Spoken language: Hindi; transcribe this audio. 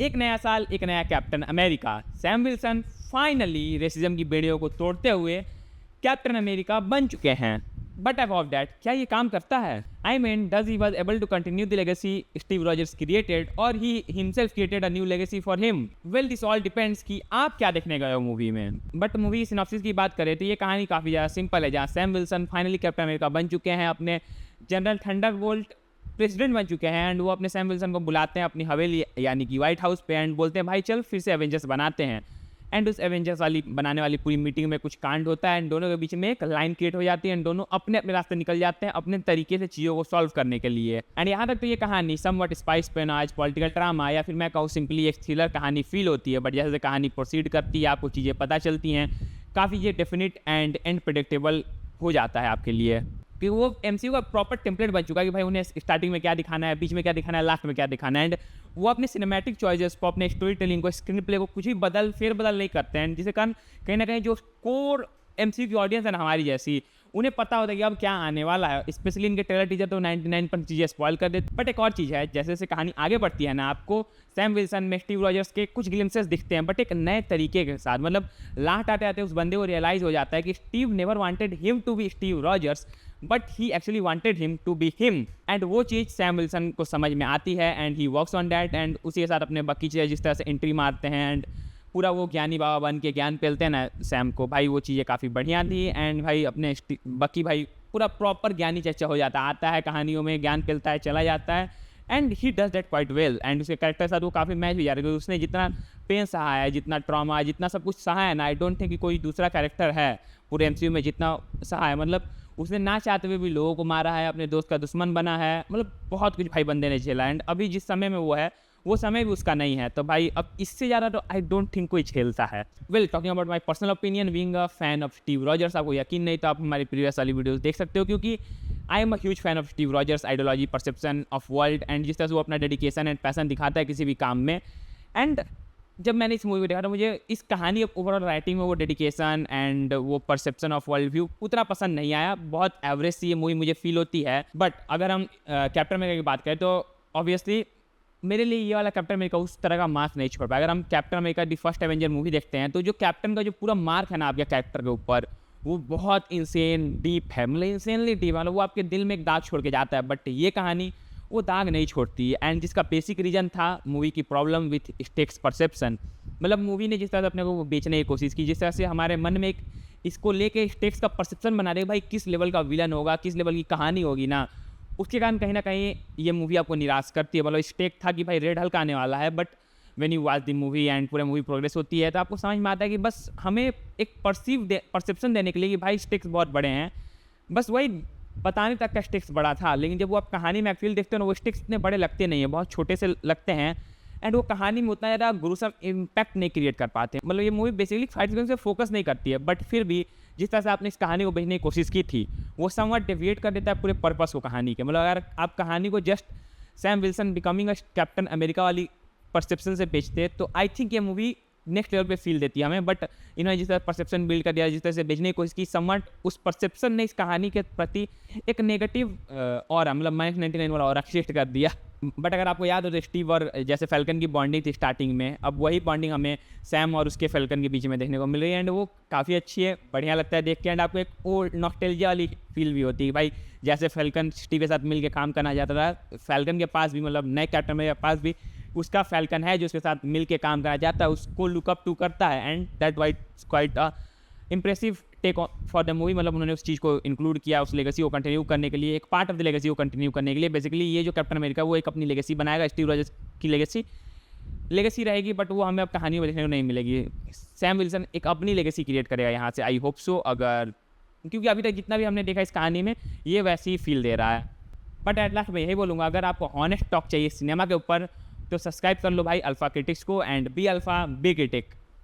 एक नया साल, एक नया captain America. Sam Wilson finally racism की बेड़ियों को तोड़ते हुए कैप्टन अमेरिका बन चुके हैं। बट अबव दैट, क्या ये काम करता है? I mean, does he was able to continue the legacy Steve Rogers created, और he himself created a new legacy for him? Well, this all depends कि आप क्या देखने गए हो मूवी में। बट मूवी सिनॉप्सिस की बात करें तो ये कहानी काफ़ी ज़्यादा सिंपल है, जहाँ Sam Wilson finally captain America बन चुके हैं, अपने जनरल थंडरबोल्ट प्रेसिडेंट बन चुके हैं, एंड वो अपने सैम विल्सन को बुलाते हैं अपनी हवेली यानी कि व्हाइट हाउस पे, एंड बोलते हैं भाई चल फिर से एवेंजर्स बनाते हैं। एंड उस एवेंजर्स वाली बनाने वाली पूरी मीटिंग में कुछ कांड होता है, एंड दोनों के बीच में एक लाइन क्रिएट हो जाती है, एंड दोनों अपने अपने रास्ते निकल जाते हैं अपने तरीके से चीज़ों को सॉल्व करने के लिए। एंड यहाँ तक तो ये कहानी समवट स्पाइस पेन आज पॉलिटिकल ड्रामा, या फिर मैं कहूँ सिंपली एक थ्रिलर कहानी फील होती है। बट जैसे कहानी प्रोसीड करती है, आपको चीज़ें पता चलती हैं, काफ़ी ये डेफिनेट एंड प्रेडिक्टेबल हो जाता है आपके लिए, कि वो एमसीयू का प्रॉपर टेम्पलेट बन चुका है कि भाई उन्हें स्टार्टिंग में क्या दिखाना है, बीच में क्या दिखाना है, लास्ट में क्या दिखाना है। एंड वो अपने सिनेमैटिक चॉइसेस को, अपने स्टोरी टेलिंग को, स्क्रीन प्ले को कुछ भी फेरबदल नहीं करते हैं, जिसके कारण कहीं ना कहीं जो कोर एमसीयू की ऑडियंस है ना हमारी जैसी, उन्हें पता होता है कि अब क्या आने वाला है। स्पेशली इनके ट्रेलर टीजर तो 99% चीज़ें स्पॉइल कर देते। बट एक और चीज़ है, जैसे जैसे कहानी आगे बढ़ती है ना, आपको सैम विल्सन में स्टीव रॉजर्स के कुछ ग्लिम्सेस दिखते हैं, बट एक नए तरीके के साथ। मतलब लास्ट आते आते उस बंदे को रियलाइज़ हो जाता है कि Steve never wanted him to be Steve Rogers, but he actually wanted him to be him. And वो चीज़ सैम विल्सन को समझ में आती है, and he works on that, and उसी के साथ अपने बाकी चीज़ें जिस तरह से एंट्री मारते हैं, एंड पूरा वो ज्ञानी बाबा बन के ज्ञान पेलते हैं ना सैम को, भाई वो चीज़ें काफ़ी बढ़िया थी। एंड भाई अपने बकी भाई पूरा प्रॉपर ज्ञानी चर्चा हो जाता है, आता है कहानियों में, ज्ञान पेलता है, चला जाता है, and he does that quite well. And उसके कैरेक्टर के साथ वो काफ़ी मैच भी जा रहा है, क्योंकि उसने जितना पेन सहा है, जितना ट्रॉमा, जितना सब कुछ सहा है ना, आई डोंट थिंक कि कोई दूसरा कैरेक्टर है पूरे एमसीयू में जितना सहा है। मतलब उसने ना चाहते हुए भी लोगों को मारा है, अपने दोस्त का दुश्मन बना है, मतलब बहुत कुछ भाई बंदे ने झेला। एंड अभी जिस समय में वो है, वो समय भी उसका नहीं है, तो भाई अब इससे ज़्यादा तो आई डोंट थिंक कोई झेलता है। Well, talking about my personal opinion, being a fan of Steve Rogers, आपको यकीन नहीं तो आप हमारी प्रीवियस वाली वीडियोस देख सकते हो, क्योंकि I am a huge fan of Steve Rogers ideology, perception of world, and जिस तरह से वो अपना डेडिकेशन एंड पैसन दिखाता है किसी भी काम में। एंड जब मैंने इस मूवी को देखा तो मुझे इस कहानी ओवरऑल राइटिंग में वो डेडिकेशन एंड वो परसेप्शन ऑफ वर्ल्ड व्यू उतना पसंद नहीं आया, बहुत एवरेज सी ये मूवी मुझे फील होती है। बट अगर हम कैप्टन अमेरिका की बात करें तो ऑब्वियसली मेरे लिए ये वाला कैप्टन अमेरिका उस तरह का मार्क नहीं छोड़ पाया। अगर हम captain America the first Avenger movie देखते हैं, तो जो कैप्टन का जो पूरा मार्क है ना आपके कैरेक्टर के ऊपर, वो बहुत इंसेन डीप है, मतलब इंसेनली डीप, मतलब वो आपके दिल में एक दाग छोड़ के जाता है। बट ये कहानी वो दाग नहीं छोड़ती, एंड जिसका बेसिक रीज़न था मूवी की प्रॉब्लम विथ स्टेक्स परसेप्शन। मतलब मूवी ने जिस तरह से अपने को बेचने की कोशिश की, जिस तरह से हमारे मन में एक इसको लेके स्टेक्स का परसेप्शन बना दे भाई किस लेवल का विलन होगा, किस लेवल की कहानी होगी ना, उसके कारण कहीं ना कहीं ये मूवी आपको निराश करती है। मतलब स्टेक था कि भाई रेड हल्क आने वाला है, but when you watch the movie and पूरा मूवी प्रोग्रेस होती है, तो आपको समझ में आता है कि बस हमें एक परसेप्शन देने के लिए कि भाई स्टेक्स बहुत बड़े हैं, बस वही बताने तक का स्टिक्स बड़ा था। लेकिन जब वो आप कहानी में एक्चुअली देखते हो ना, वो स्टिक्स इतने बड़े लगते नहीं है, बहुत छोटे से लगते हैं, एंड वो कहानी में उतना ज़्यादा ग्रुसम इम्पैक्ट नहीं क्रिएट कर पाते। मतलब ये मूवी बेसिकली फाइट सीक्वेंस पे फोकस नहीं करती है, बट फिर भी जिस तरह से आपने इस कहानी को भेजने की कोशिश की थी, वो समवट डेविएट कर देता है पूरे पर्पस को कहानी के। मतलब अगर आप कहानी को just Sam Wilson becoming a captain America वाली परसेप्शन से बेचते, तो आई थिंक ये मूवी नेक्स्ट लेवल पे फील देती है हमें। बट इन्होंने जिस तरह परसेप्शन बिल्ड कर दिया, जिस तरह से भेजने की कोशिश की, समवट उस परसेप्शन ने इस कहानी के प्रति एक नेगेटिव और मतलब -99 वाला और क्रिएट कर दिया। बट अगर आपको याद हो तो स्टीव और जैसे फैल्कन की बॉन्डिंग थी स्टार्टिंग में, अब वही बॉन्डिंग हमें सैम और उसके फैल्कन के बीच में देखने को मिल रही है, एंड वो काफ़ी अच्छी है, बढ़िया लगता है देख के। एंड आपको एक ओल्ड नॉस्टैल्जिया वाली फील भी होती है भाई, जैसे फैल्कन स्टीव के साथ मिल के काम करना चाहता था, फैल्कन के पास भी, मतलब नए कैप्टन के पास भी उसका फैल्कन है जो उसके साथ मिल के काम करना चाहता है, उसको लुकअप टू करता है, and that white quite impressive take for the movie. मतलब उन्होंने उस चीज़ को इंक्लूड किया, उस लेगेसी को कंटिन्यू करने के लिए, एक पार्ट ऑफ द लेगेसी को कंटिन्यू करने के लिए। बेसिकली ये जो कैप्टन अमेरिका वो एक अपनी लेगेसी बनाएगा, स्टीव रॉजर्स की लेगेसी रहेगी, बट वो हमें अब कहानियों में देखने को नहीं मिलेगी। सैम विल्सन एक अपनी लेगेसी क्रिएट करेगा यहाँ से, आई होप सो। अगर क्योंकि अभी तक जितना भी हमने देखा इस कहानी में, ये वैसे ही फील दे रहा है। बट एट लास्ट मैं यही बोलूँगा, अगर आपको ऑनेस्ट टॉक चाहिए सिनेमा के ऊपर, तो सब्सक्राइब कर लो भाई अल्फा क्रिटिक्स को, and be alpha be critic.